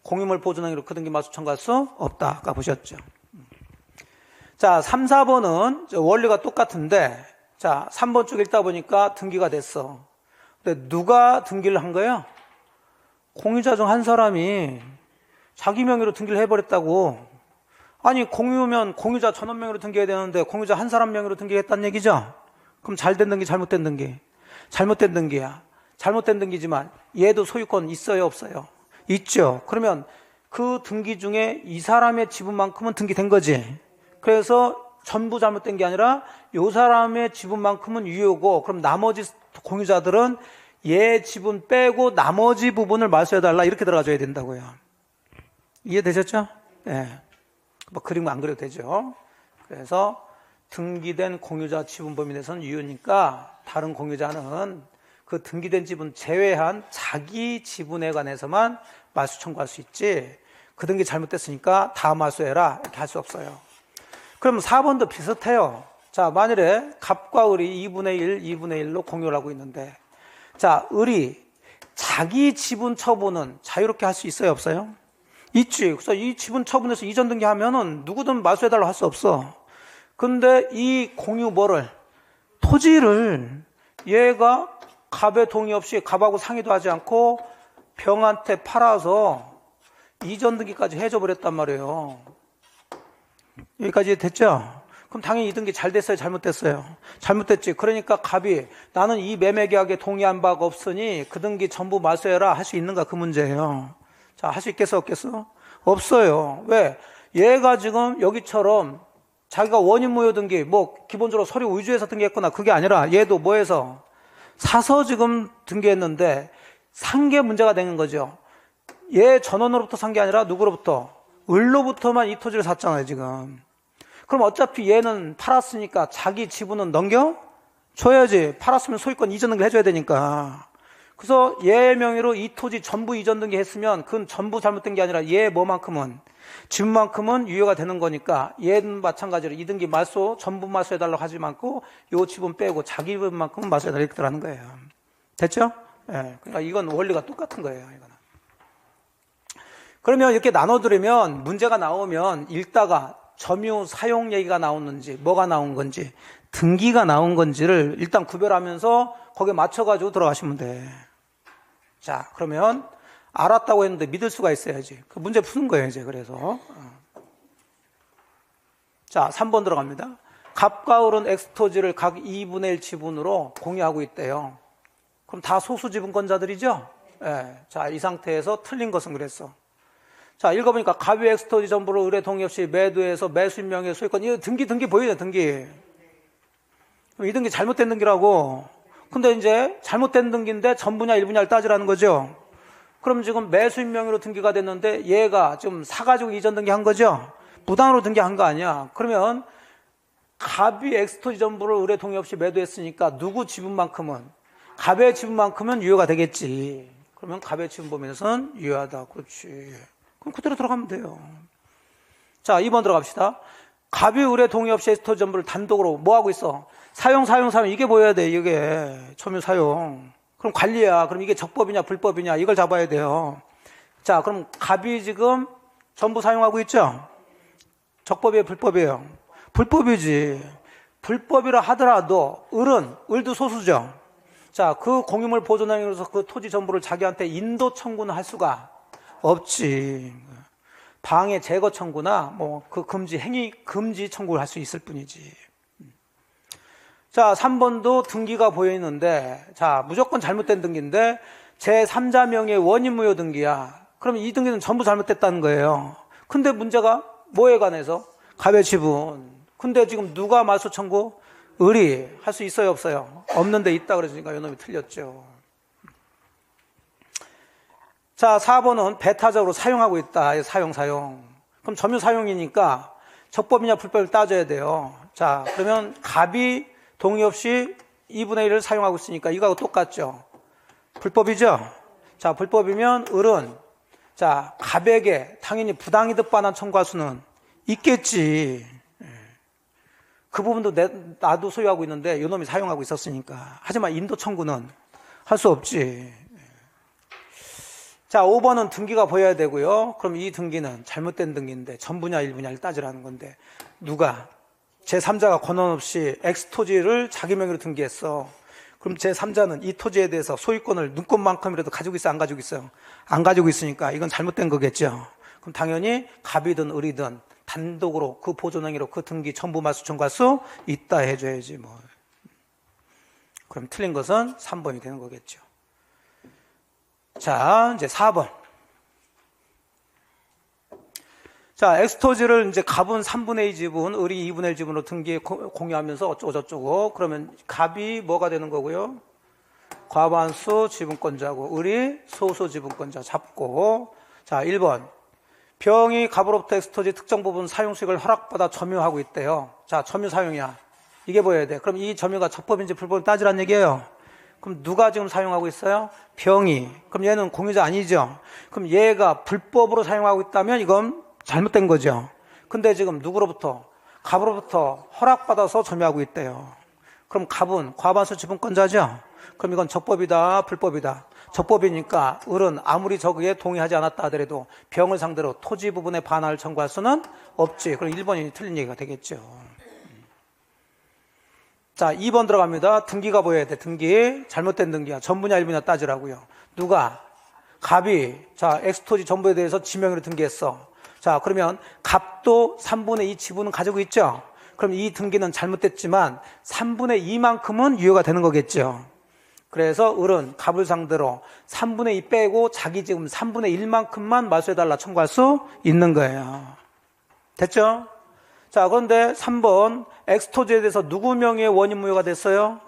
공유물 보존행위로 그 등기 말소 청구할 수 없다. 아까 보셨죠. 자, 3, 4번은 원리가 똑같은데 자, 3번 쭉 읽다 보니까 등기가 됐어. 근데 누가 등기를 한 거예요? 공유자 중 한 사람이 자기 명의로 등기를 해버렸다고. 아니, 공유면 공유자 전원 명의로 등기해야 되는데 공유자 한 사람 명의로 등기했다는 얘기죠? 그럼 잘된 등기, 잘못된 등기? 잘못된 등기야. 잘못된 등기지만 얘도 소유권 있어요, 없어요? 있죠. 그러면 그 등기 중에 이 사람의 지분만큼은 등기된 거지. 그래서 전부 잘못된 게 아니라 이 사람의 지분만큼은 유효고 그럼 나머지 공유자들은 얘 지분 빼고 나머지 부분을 말소해달라 이렇게 들어가줘야 된다고요. 이해되셨죠? 네. 뭐 그림 안 그려도 되죠. 그래서 등기된 공유자 지분 범위 내에서는 유효니까 다른 공유자는 그 등기된 지분 제외한 자기 지분에 관해서만 말소 청구할 수 있지 그 등기 잘못됐으니까 다 말소해라 이렇게 할 수 없어요. 그럼 4번도 비슷해요. 자, 만일에 갑과 을이 2분의 1, 2분의 1로 공유를 하고 있는데 자, 을이 자기 지분 처분은 자유롭게 할 수 있어요, 없어요? 있지. 그래서 이 지분 처분에서 이전 등기하면은 누구든 말소해달라고 할 수 없어. 근데 이 공유 뭐를? 토지를 얘가 갑의 동의 없이 갑하고 상의도 하지 않고 병한테 팔아서 이전 등기까지 해줘 버렸단 말이에요. 여기까지 됐죠? 그럼 당연히 이 등기 잘 됐어요, 잘못됐어요? 잘못됐지. 그러니까 갑이 나는 이 매매 계약에 동의한 바가 없으니 그 등기 전부 말소해라 할 수 있는가 그 문제예요. 자, 할 수 있겠어, 없겠어? 없어요. 왜? 얘가 지금 여기처럼 자기가 원인무효 등기, 뭐 기본적으로 서류 위조해서 등기했거나 그게 아니라 얘도 뭐해서 사서 지금 등기했는데 산 게 문제가 되는 거죠. 얘 전원으로부터 산 게 아니라 누구로부터? 을로부터만 이 토지를 샀잖아요, 지금. 그럼 어차피 얘는 팔았으니까 자기 지분은 넘겨줘야지. 팔았으면 소유권 이전 등기를 해줘야 되니까. 그래서 얘 명의로 이 토지 전부 이전 등기했으면 그건 전부 잘못된 게 아니라 얘 뭐만큼은 지분만큼은 유효가 되는 거니까 얘는 마찬가지로 이 등기 말소 전부 말소해달라고 하지 않고 요 지분 빼고 자기 지분만큼은 말소해달라고 이렇게 하는 거예요. 됐죠? 예. 그러니까 이건 원리가 똑같은 거예요. 이거는. 그러면 이렇게 나눠드리면 문제가 나오면 읽다가 점유 사용 얘기가 나오는지 뭐가 나온 건지 등기가 나온 건지를 일단 구별하면서 거기에 맞춰가지고 들어가시면 돼. 자, 그러면 알았다고 했는데 믿을 수가 있어야지. 그 문제 푸는 거예요, 이제. 그래서. 자, 3번 들어갑니다. 갑과 을은 X토지를 각 2분의 1 지분으로 공유하고 있대요. 그럼 다 소수 지분권자들이죠? 예. 자, 이 상태에서 틀린 것은 그랬어. 자, 읽어보니까 갑이 X토지 전부를 을에 동의 없이 매도해서 매수인 명의 소유권. 이거 등기 보이죠, 등기. 이 등기 잘못된 등기라고. 근데 이제 잘못된 등기인데 전부냐 일부냐를 따지라는 거죠. 그럼 지금 매수인 명의로 등기가 됐는데 얘가 지금 사가지고 이전 등기한 거죠. 무단으로 등기한 거 아니야. 그러면 갑이 X토지 전부를 을에 동의 없이 매도했으니까 누구 지분만큼은 갑의 지분만큼은 유효가 되겠지. 그러면 갑의 지분 범위에서는 유효하다. 그렇지. 그럼 그대로 들어가면 돼요. 자, 2번 들어갑시다. 갑이 을에 동의 없이 X토지 전부를 단독으로 뭐 하고 있어? 사용 이게 보여야 돼. 이게 점유 사용. 그럼 관리야. 그럼 이게 적법이냐 불법이냐 이걸 잡아야 돼요. 자, 그럼 갑이 지금 전부 사용하고 있죠? 적법이에요, 불법이에요? 불법이지. 불법이라 하더라도 을도 소수죠. 자, 그 공유물 보존행위로서 그 토지 전부를 자기한테 인도 청구는 할 수가 없지. 방해 제거 청구나 뭐 그 행위 금지 청구를 할 수 있을 뿐이지. 자, 3번도 등기가 보여 있는데, 자, 무조건 잘못된 등기인데, 제3자 명의 원인무효 등기야. 그럼 이 등기는 전부 잘못됐다는 거예요. 근데 문제가 뭐에 관해서? 갑의 지분. 근데 지금 누가 말소 청구? 을이. 할 수 있어요, 없어요? 없는데 있다 그랬으니까 요놈이 틀렸죠. 자, 4번은 배타적으로 사용하고 있다. 사용. 그럼 점유 사용이니까 적법이냐 불법을 따져야 돼요. 자, 그러면 갑이 동의 없이 2분의 1을 사용하고 있으니까 이거하고 똑같죠. 불법이죠. 자, 불법이면 을은 자, 갑에게 당연히 부당이득 반환 청구할 수는 있겠지. 그 부분도 나도 소유하고 있는데 이놈이 사용하고 있었으니까. 하지만 인도 청구는 할 수 없지. 자, 5번은 등기가 보여야 되고요. 그럼 이 등기는 잘못된 등기인데 전부냐 일부냐를 따지라는 건데 누가? 제3자가 권한 없이 X토지를 자기 명의로 등기했어. 그럼 제3자는 이 토지에 대해서 소유권을 눈꽃만큼이라도 가지고 있어, 안 가지고 있어요? 안 가지고 있으니까 이건 잘못된 거겠죠. 그럼 당연히 갑이든 을이든 단독으로 그 보존행위로 그 등기 전부 말소 청구할 수 있다 해줘야지 뭐. 그럼 틀린 것은 3번이 되는 거겠죠. 자, 이제 4번. 자, X토지를 이제 갑은 3분의 2 지분, 을이 2분의 1 지분으로 등기 공유하면서 어쩌고저쩌고. 그러면 갑이 뭐가 되는 거고요? 과반수 지분권자고, 을이 소수 지분권자 잡고. 자, 1번. 병이 갑으로부터 X토지 특정 부분 사용 수익을 허락받아 점유하고 있대요. 자, 점유 사용이야. 이게 보여야 돼. 그럼 이 점유가 적법인지 불법인지 따지란 얘기예요. 그럼 누가 지금 사용하고 있어요? 병이. 그럼 얘는 공유자 아니죠? 그럼 얘가 불법으로 사용하고 있다면 이건 잘못된 거죠. 근데 지금 누구로부터? 갑으로부터 허락받아서 점유하고 있대요. 그럼 갑은 과반수 지분권자죠? 그럼 이건 적법이다, 불법이다? 적법이니까 을은 아무리 저기에 동의하지 않았다 하더라도 병을 상대로 토지 부분의 반환을 청구할 수는 없지. 그럼 1번이 틀린 얘기가 되겠죠. 자, 2번 들어갑니다. 등기가 보여야 돼. 등기. 잘못된 등기야. 전부냐 일부냐 따지라고요. 누가? 갑이. 자, X토지 전부에 대해서 지명으로 등기했어. 자, 그러면 갑도 3분의 2 지분은 가지고 있죠? 그럼 이 등기는 잘못됐지만 3분의 2만큼은 유효가 되는 거겠죠. 그래서 을은 갑을 상대로 3분의 2 빼고 자기 지금 3분의 1만큼만 말소해달라 청구할 수 있는 거예요. 됐죠? 자, 그런데 3번 X토지에 대해서 누구 명의의 원인무효가 됐어요?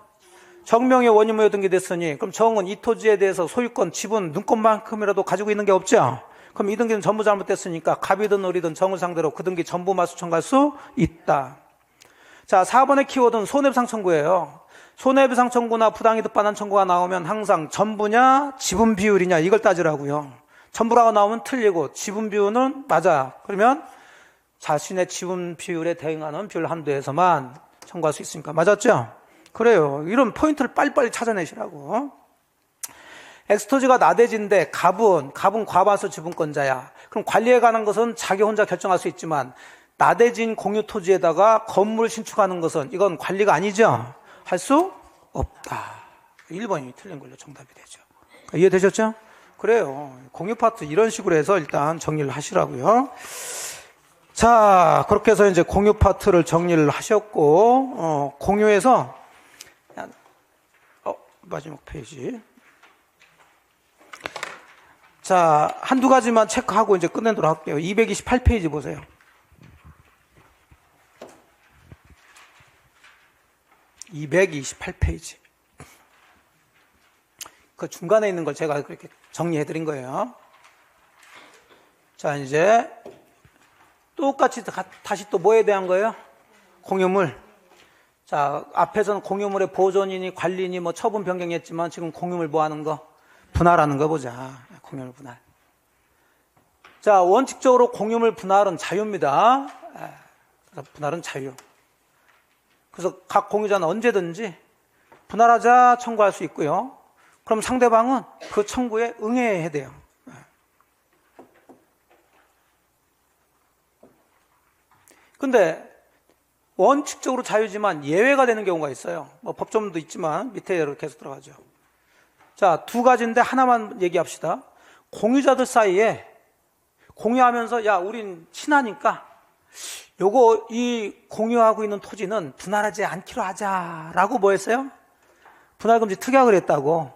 정명의 원인무효 등기됐으니 그럼 정은 이 토지에 대해서 소유권, 지분, 눈꽃만큼이라도 가지고 있는 게 없죠? 그럼 이 등기는 전부 잘못됐으니까 갑이든 을이든 정을 상대로 그 등기 전부 말소 청구할 수 있다. 자, 4번의 키워드는 손해배상 청구예요. 손해배상 청구나 부당이득 반환 청구가 나오면 항상 전부냐 지분 비율이냐 이걸 따지라고요. 전부라고 나오면 틀리고 지분 비율은 맞아. 그러면 자신의 지분 비율에 대응하는 비율 한도에서만 청구할 수 있으니까 맞았죠? 그래요. 이런 포인트를 빨리빨리 찾아내시라고. 엑스토지가 나대지인데 갑은 과반수 지분권자야. 그럼 관리에 관한 것은 자기 혼자 결정할 수 있지만 나대진 공유 토지에다가 건물 신축하는 것은 이건 관리가 아니죠? 할 수 없다. 1번이 틀린 걸로 정답이 되죠. 이해되셨죠? 그래요. 공유 파트 이런 식으로 해서 일단 정리를 하시라고요. 자, 그렇게 해서 이제 공유 파트를 정리를 하셨고, 공유에서, 마지막 페이지. 자, 한두 가지만 체크하고 이제 끝내도록 할게요. 228페이지 보세요. (228페이지) 그 중간에 있는 걸 제가 그렇게 정리해 드린 거예요. 자, 이제 똑같이 다시 또 뭐에 대한 거예요? 공유물. 자, 앞에서는 공유물의 보존이니 관리니 뭐 처분 변경했지만 지금 공유물 뭐 하는 거? 분할하는 거 보자. 공유물 분할. 자, 원칙적으로 공유물 분할은 자유입니다. 그래서 분할은 자유. 그래서 각 공유자는 언제든지 분할하자 청구할 수 있고요. 그럼 상대방은 그 청구에 응해야 돼요. 근데 원칙적으로 자유지만 예외가 되는 경우가 있어요. 뭐 법조문도 있지만 밑에 이렇게 계속 들어가죠. 자, 두 가지인데 하나만 얘기합시다. 공유자들 사이에 공유하면서 야, 우린 친하니까 이 공유하고 있는 토지는 분할하지 않기로 하자라고 뭐 했어요? 분할금지 특약을 했다고.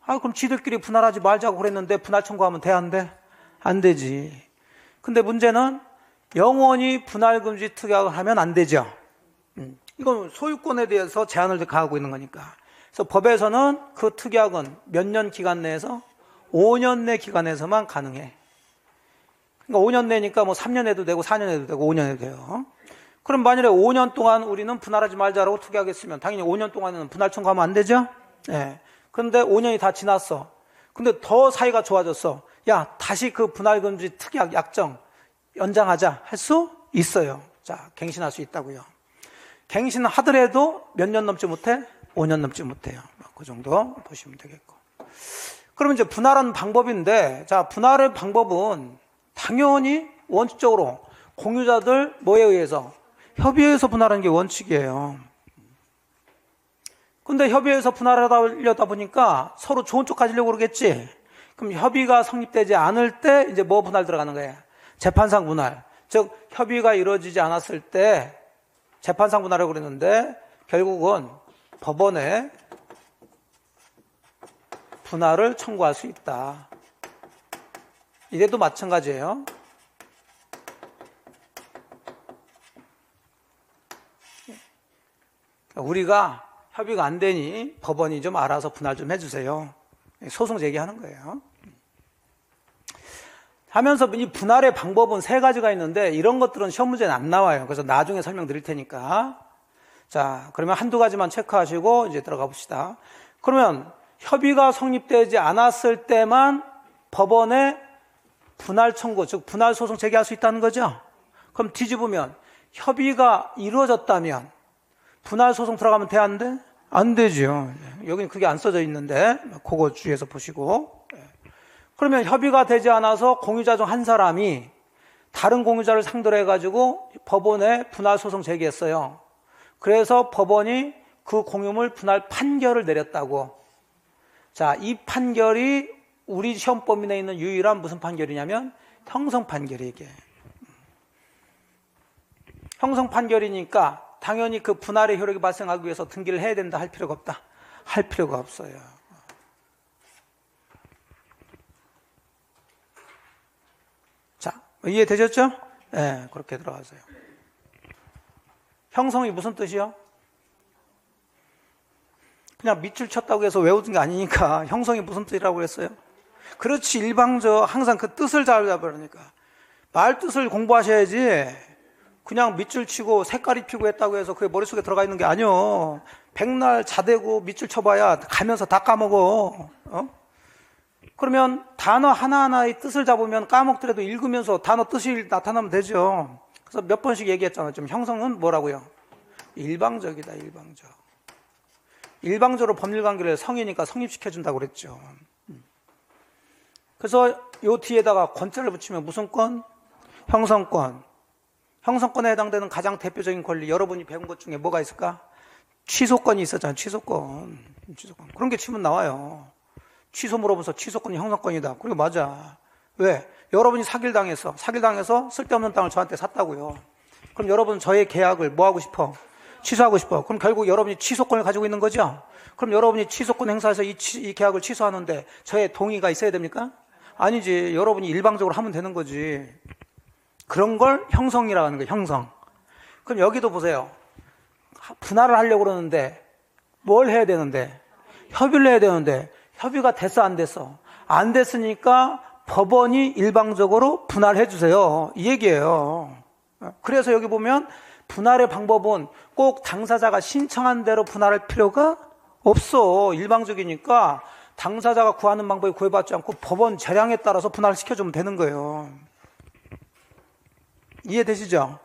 그럼 지들끼리 분할하지 말자고 그랬는데 분할 청구하면 돼, 안 돼? 안 되지. 근데 문제는 영원히 분할금지 특약을 하면 안 되죠. 이건 소유권에 대해서 제한을 가하고 있는 거니까. 그래서 법에서는 그 특약은 몇 년 기간 내에서 5년 내 기간에서만 가능해. 그러니까 5년 내니까 뭐 3년 해도 되고 4년 해도 되고 5년 해도 돼요. 그럼 만일에 5년 동안 우리는 분할하지 말자라고 특약했으면 당연히 5년 동안에는 분할 청구하면 안 되죠? 네. 그런데 5년이 다 지났어. 근데 더 사이가 좋아졌어. 야, 다시 그 분할금지 특약 약정 연장하자 할 수 있어요. 자, 갱신할 수 있다고요. 갱신하더라도 몇 년 넘지 못해? 5년 넘지 못해요. 그 정도 보시면 되겠고. 그러면 이제 분할하는 방법인데, 자, 분할의 방법은 당연히 원칙적으로 공유자들 뭐에 의해서? 협의해서 분할하는 게 원칙이에요. 근데 협의해서 분할하려다 보니까 서로 좋은 쪽 가지려고 그러겠지? 그럼 협의가 성립되지 않을 때 이제 뭐 분할 들어가는 거예요? 재판상 분할. 즉, 협의가 이루어지지 않았을 때 재판상 분할을 그랬는데 결국은 법원에 분할을 청구할 수 있다. 이래도 마찬가지예요. 우리가 협의가 안 되니 법원이 좀 알아서 분할 좀 해주세요. 소송 제기하는 거예요. 하면서 이 분할의 방법은 세 가지가 있는데 이런 것들은 시험 문제는 안 나와요. 그래서 나중에 설명드릴 테니까. 자, 그러면 한두 가지만 체크하시고 이제 들어가 봅시다. 그러면 협의가 성립되지 않았을 때만 법원에 분할 청구, 즉 분할 소송 제기할 수 있다는 거죠. 그럼 뒤집으면 협의가 이루어졌다면 분할 소송 들어가면 돼, 안 돼? 안 되죠. 여기는 그게 안 써져 있는데 그거 주의해서 보시고. 그러면 협의가 되지 않아서 공유자 중 한 사람이 다른 공유자를 상대로 해가지고 법원에 분할 소송 제기했어요. 그래서 법원이 그 공유물 분할 판결을 내렸다고. 자, 이 판결이 우리 시험 범위 내에 있는 유일한 무슨 판결이냐면 형성 판결이 이게. 형성 판결이니까 당연히 그 분할의 효력이 발생하기 위해서 등기를 해야 된다, 할 필요가 없다? 할 필요가 없어요. 자, 이해되셨죠? 네, 그렇게 들어가세요. 형성이 무슨 뜻이요? 그냥 밑줄 쳤다고 해서 외우는 게 아니니까 형성이 무슨 뜻이라고 그랬어요? 그렇지, 일방적 항상 그 뜻을 잘 잡으라니까. 말 뜻을 공부하셔야지 그냥 밑줄 치고 색깔 입히고 했다고 해서 그게 머릿속에 들어가 있는 게 아니요. 백날 자대고 밑줄 쳐봐야 가면서 다 까먹어. 그러면 단어 하나하나의 뜻을 잡으면 까먹더라도 읽으면서 단어 뜻이 나타나면 되죠. 그래서 몇 번씩 얘기했잖아요. 좀 형성은 뭐라고요? 일방적이다, 일방적. 일방적으로 법률관계를 성이니까 성립시켜준다고 그랬죠. 그래서 요 뒤에다가 권자를 붙이면 무슨 권? 형성권. 형성권에 해당되는 가장 대표적인 권리, 여러분이 배운 것 중에 뭐가 있을까? 취소권이 있었잖아요. 취소권. 그런 게 치면 나와요. 취소 물어보면서 취소권이 형성권이다. 그리고 맞아. 왜? 여러분이 사기를 당해서 쓸데없는 땅을 저한테 샀다고요. 그럼 여러분 저의 계약을 뭐 하고 싶어? 취소하고 싶어. 그럼 결국 여러분이 취소권을 가지고 있는 거죠? 그럼 여러분이 취소권 행사해서 이 계약을 취소하는데 저의 동의가 있어야 됩니까? 아니지. 여러분이 일방적으로 하면 되는 거지. 그런 걸 형성이라고 하는 거예요. 형성. 그럼 여기도 보세요. 분할을 하려고 그러는데 뭘 해야 되는데? 협의를 해야 되는데 협의가 됐어, 안 됐어? 안 됐으니까 법원이 일방적으로 분할해 주세요. 이 얘기예요. 그래서 여기 보면 분할의 방법은 꼭 당사자가 신청한 대로 분할할 필요가 없어. 일방적이니까 당사자가 구하는 방법이 구해받지 않고 법원 재량에 따라서 분할을 시켜주면 되는 거예요. 이해되시죠?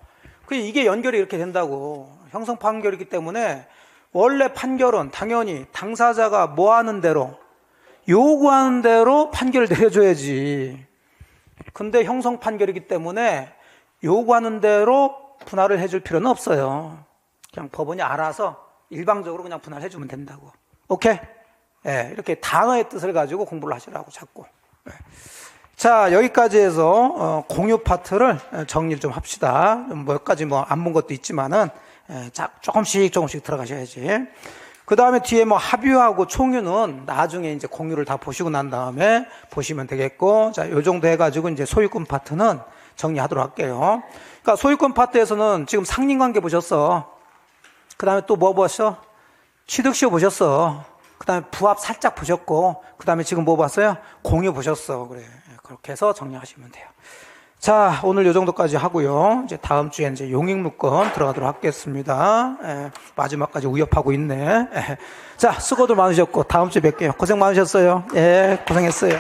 이게 연결이 이렇게 된다고. 형성 판결이기 때문에 원래 판결은 당연히 당사자가 뭐 하는 대로, 요구하는 대로 판결을 내려줘야지. 근데 형성 판결이기 때문에 요구하는 대로 분할을 해줄 필요는 없어요. 그냥 법원이 알아서 일방적으로 그냥 분할해주면 된다고. 오케이? 예, 이렇게 단어의 뜻을 가지고 공부를 하시라고 자꾸. 예. 자, 여기까지 해서 공유 파트를 정리를 좀 합시다. 몇 가지 안 본 것도 있지만은 조금씩 들어가셔야지. 그 다음에 뒤에 합유하고 총유는 나중에 이제 공유를 다 보시고 난 다음에 보시면 되겠고, 자, 요 정도 해가지고 이제 소유권 파트는 정리하도록 할게요. 그러니까 소유권 파트에서는 지금 상린관계 보셨어. 그 다음에 또 뭐 보셨어? 취득시효 보셨어. 그 다음에 부합 살짝 보셨고, 그 다음에 지금 뭐 봤어요? 공유 보셨어. 그래. 그렇게 해서 정리하시면 돼요. 자, 오늘 요 정도까지 하고요. 이제 다음 주에 이제 용익무권 들어가도록 하겠습니다. 마지막까지 우협하고 있네. 자, 수고들 많으셨고, 다음 주에 뵐게요. 고생 많으셨어요. 고생했어요.